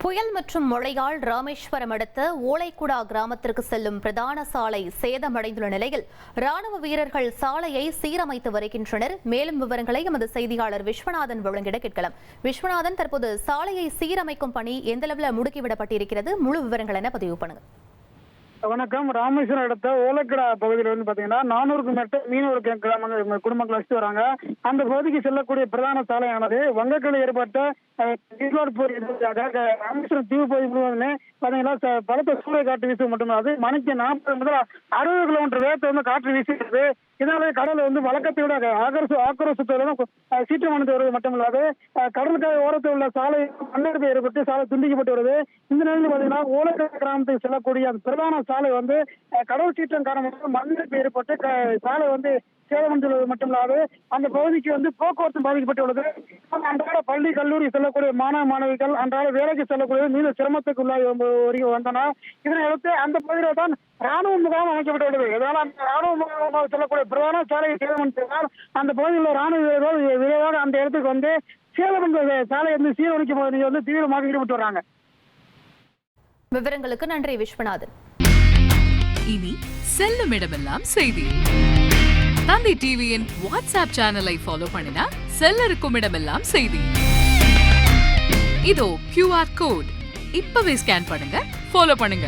புயல் மற்றும் மழையால் ராமேஸ்வரம் அடுத்த ஓலைக்குடா கிராமத்திற்கு செல்லும் பிரதான சாலை சேதமடைந்துள்ள நிலையில் ராணுவ வீரர்கள் சாலையை சீரமைத்து வருகின்றனர். மேலும் விவரங்களை எமது செய்தியாளர் விஸ்வநாதன் வழங்கிட கேட்கலாம். விஸ்வநாதன், தற்போது சாலையை சீரமைக்கும் பணி எந்த அளவில் முடுக்கிவிடப்பட்டிருக்கிறது? முழு விவரங்கள் என பதிவு பண்ணுங்க. வணக்கம். ராமேஸ்வரம் அடுத்த ஓலக்கடா பகுதியில் பாத்தீங்கன்னா 400க்கும் மேற்பட்ட மீனவர் கிராமங்கள் குடும்பங்கள் வசித்து வராங்க. அந்த பகுதிக்கு செல்லக்கூடிய பிரதான சாலையானது வங்கக்கடலில் ஏற்பட்ட ராமேஸ்வரம் தீவு பகுதி முழுவதுமே பாத்தீங்கன்னா பலத்த சூளை காற்று வீசுவது மட்டுமல்லாது மணிக்கு 40 முதல் 60 கிலோமீட்டர் வேகத்தில் காற்று வீசுகிறது. இதனால கடல் வழக்கத்தை விட ஆக்ரோஷத்தோடு சீற்றமானது வருவது மட்டுமல்லாது கடலுக்காக ஓரத்தில் உள்ள சாலை மண்ணெடுப்பு ஏற்பட்டு சாலை துண்டிக்கப்பட்டு வருது. இந்த நிலையில் பாத்தீங்கன்னா ஓலக்கடா கிராமத்துக்கு செல்லக்கூடிய அந்த பிரதான சாலை கடல் சீற்றம் காரணமாக மண்ணெடுப்பு ஏற்பட்டு சாலை சேதமடைந்துள்ளது மட்டுமல்லாது அந்த பகுதிக்கு போக்குவரத்து பாதிக்கப்பட்டுள்ளது. அன்றாட பள்ளி கல்லூரி செல்லக்கூடிய மாணவ மாணவிகள் அன்றாட வேலைக்கு செல்லக்கூடிய மிக சிரமத்துக்கு உள்ளாகி வந்தனர். இதனையடுத்து அந்த பகுதியில் தான் ராணுவ முகாம் அமைக்கப்பட்டுள்ளது. இதனால் அந்த ராணுவ முகாமாக செல்லக்கூடிய பிரதான சாலையை சேதமடைந்ததால் அந்த பகுதியில் ராணுவ வீரர்கள் விரைவாக அந்த இடத்துக்கு சேதமடைந்த சாலையை சீரமைக்கும் தீவிரமாக ஈடுபட்டு வராங்க. விவரங்களுக்கு நன்றி விஸ்வநாதன். இனி செல்லும் இடமெல்லாம் செய்தி. தந்தி டிவியின் வாட்ஸ்அப் சேனலை ஃபாலோ பண்ணினா செல்லருக்கும் இடமெல்லாம் செய்தி. இதோ QR கோட் இப்பவே ஸ்கேன் பண்ணுங்க, ஃபாலோ பண்ணுங்க.